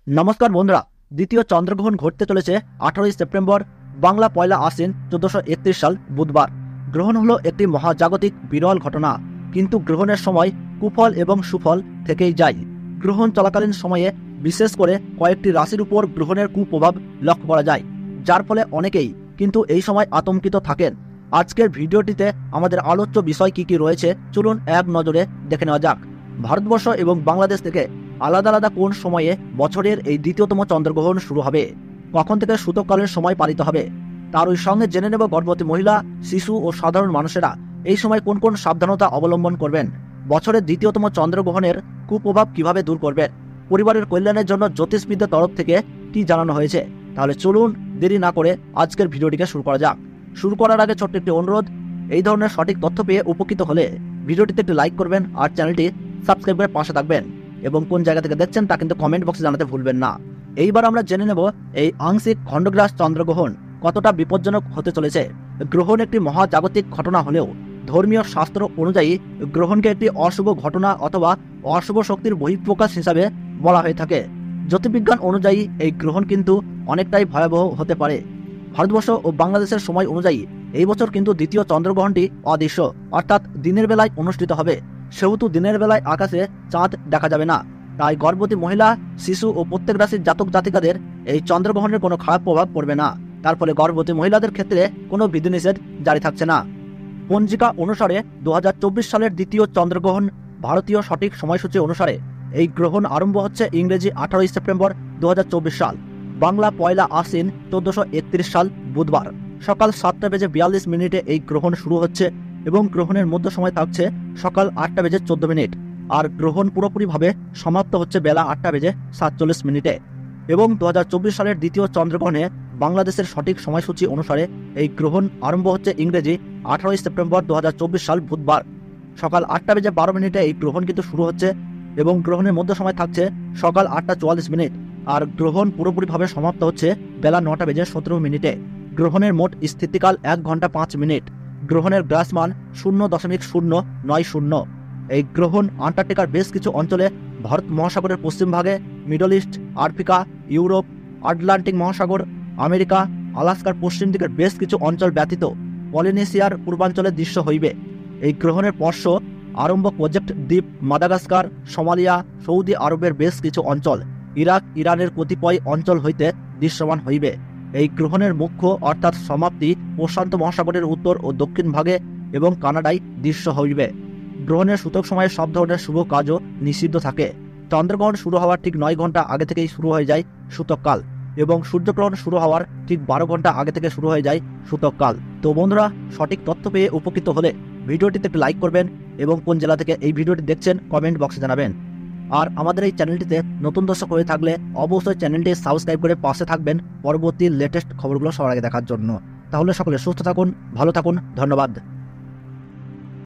নমস্কার বন্ধুরা, দ্বিতীয় চন্দ্রগ্রহণ ঘটতে চলেছে 18ই সেপ্টেম্বর, বাংলা পয়লা আশ্বিন 1431 সাল বুধবার। গ্রহণ হলো একটি মহাজাগতিক বিরল ঘটনা, কিন্তু গ্রহণের সময় কুফল এবং সুফল থেকেই যায়। গ্রহণ চলাকালীন সময়ে বিশেষ করে কয়েকটি রাশির উপর গ্রহণের কুপ্রভাব লক্ষ্য করা যায়, যার ফলে অনেকেই কিন্তু এই সময় আতঙ্কিত থাকেন। আজকের ভিডিওটিতে আমাদের আলোচ্য বিষয় কি রয়েছে চলুন এক নজরে দেখে নেওয়া যাক। ভারতবর্ষ এবং বাংলাদেশ থেকে আলাদা আলাদা কোন সময়ে বছরের এই দ্বিতীয়তম চন্দ্রগ্রহণ শুরু হবে, কখন থেকে সূতককালের সময় পালিত হবে, তার ওই সঙ্গে জেনে নেব গর্ভবতী মহিলা, শিশু ও সাধারণ মানুষেরা এই সময় কোন কোন সাবধানতা অবলম্বন করবেন, বছরের দ্বিতীয়তম চন্দ্রগ্রহণের কুপ্রভাব কিভাবে দূর করবেন, পরিবারের কল্যাণের জন্য জ্যোতিষবিদদের তরফ থেকে কি জানানো হয়েছে। তাহলে চলুন দেরি না করে আজকের ভিডিওটিকে শুরু করা যাক। শুরু করার আগে ছোট্ট একটি অনুরোধ, এই ধরনের সঠিক তথ্য পেয়ে উপকৃত হলে ভিডিওটিতে একটি লাইক করবেন আর চ্যানেলটি সাবস্ক্রাইব করে পাশে থাকবেন, এবং কোন জায়গা থেকে দেখছেন তা কিন্তু কমেন্ট বক্সে জানাতে ভুলবেন না। এইবার আমরা জেনে নেব এই আংশিক খণ্ডগ্রাস চন্দ্রগ্রহণ কতটা বিপজ্জনক হতে চলেছে। গ্রহণ একটি মহাজাগতিক ঘটনা হলেও ধর্মীয় শাস্ত্র অনুযায়ী গ্রহণকে একটি অশুভ ঘটনা অথবা অশুভ শক্তির বহিঃপ্রকাশ হিসাবে বলা হয়ে থাকে। জ্যোতির্বিজ্ঞান অনুযায়ী এই গ্রহণ কিন্তু অনেকটাই ভয়াবহ হতে পারে। ভারতবর্ষ ও বাংলাদেশের সময় অনুযায়ী এই বছর কিন্তু দ্বিতীয় চন্দ্রগ্রহণটি অদৃশ্য, অর্থাৎ দিনের বেলায় অনুষ্ঠিত হবে। সেহেতু দিনের বেলায় আকাশে চাঁদ দেখা যাবে না, তাই গর্ভবতী মহিলা, শিশু ও প্রত্যেক রাশির জাতক জাতিকাদের এই চন্দ্রগ্রহণের কোনো খারাপ প্রভাব পড়বে না। তার ফলে গর্ভবতী মহিলাদের ক্ষেত্রে কোনো বিধিনিষেধ জারি থাকছে না। পঞ্জিকা অনুসারে 2024 সালের দ্বিতীয় চন্দ্রগ্রহণ ভারতীয় সঠিক সময়সূচি অনুসারে এই গ্রহণ আরম্ভ হচ্ছে ইংরেজি 18ই সেপ্টেম্বর 2024 সাল, বাংলা পয়লা আশ্বিন 1431 সাল বুধবার সকাল 7:42 এই গ্রহণ শুরু হচ্ছে এবং গ্রহণের মধ্য সময় থাকছে সকাল 8:14, আর গ্রহণ পুরোপুরিভাবে সমাপ্ত হচ্ছে বেলা 8:47 এবং 2024 সালের দ্বিতীয় চন্দ্রগ্রহণে বাংলাদেশের সঠিক সময়সূচি অনুসারে এই গ্রহণ আরম্ভ হচ্ছে ইংরেজি 18ই সেপ্টেম্বর 2024 সাল বুধবার সকাল 8:12 এই গ্রহণ কিন্তু শুরু হচ্ছে এবং গ্রহণের মধ্য সময় থাকছে সকাল 8:44, আর গ্রহণ পুরোপুরিভাবে সমাপ্ত হচ্ছে বেলা 9:17। গ্রহণের মোট স্থিতিকাল 1 ঘন্টা 5 মিনিট। গ্রহণের গ্রাসমান 0.090। এই গ্রহণ আন্টার্কটিকার বেশ কিছু অঞ্চলে, ভারত মহাসাগরের পশ্চিম ভাগে, middle east, Africa, Europe, Atlantic মহাসাগর, আমেরিকা, আলাস্কার পশ্চিম দিকের বেশ কিছু অঞ্চল ব্যতীত পলিনেশিয়ার পূর্বাঞ্চলে দৃশ্য হইবে। এই গ্রহণের স্পর্শ আরম্ভ প্রজেক্ট দ্বীপ, মাদাগাস্কার, সোমালিয়া, সৌদি আরবের বেশ কিছু অঞ্চল, ইরাক, ইরানের কতিপয় অঞ্চল হইতে দৃশ্যমান হইবে। এই গ্রহণের মুখ্য অর্থাৎ সমাপ্তি প্রশান্ত মহাসাগরের উত্তর ও দক্ষিণ ভাগে এবং কানাডায় দৃশ্য হইবে। গ্রহণের সূতক সময়ে সব ধরনের শুভ কাজও নিষিদ্ধ থাকে। চন্দ্রগ্রহণ শুরু হওয়ার ঠিক 9 ঘন্টা আগে থেকেই শুরু হয়ে যায় সূতককাল, এবং সূর্যগ্রহণ শুরু হওয়ার ঠিক 12 ঘন্টা আগে থেকে শুরু হয়ে যায় সূতককাল। তো বন্ধুরা, সঠিক তথ্য পেয়ে উপকৃত হলে ভিডিওটিতে একটি লাইক করবেন এবং কোন জেলা থেকে এই ভিডিওটি দেখছেন কমেন্ট বক্সে জানাবেন। আর আমাদের এই চ্যানেলটিতে নতুন দর্শক হয়ে থাকলে অবশ্যই চ্যানেলটি সাবস্ক্রাইব করে পাশে থাকবেন পরবর্তী লেটেস্ট খবরগুলো সবার আগে দেখার জন্য। তাহলে সকলে সুস্থ থাকুন, ভালো থাকুন, ধন্যবাদ।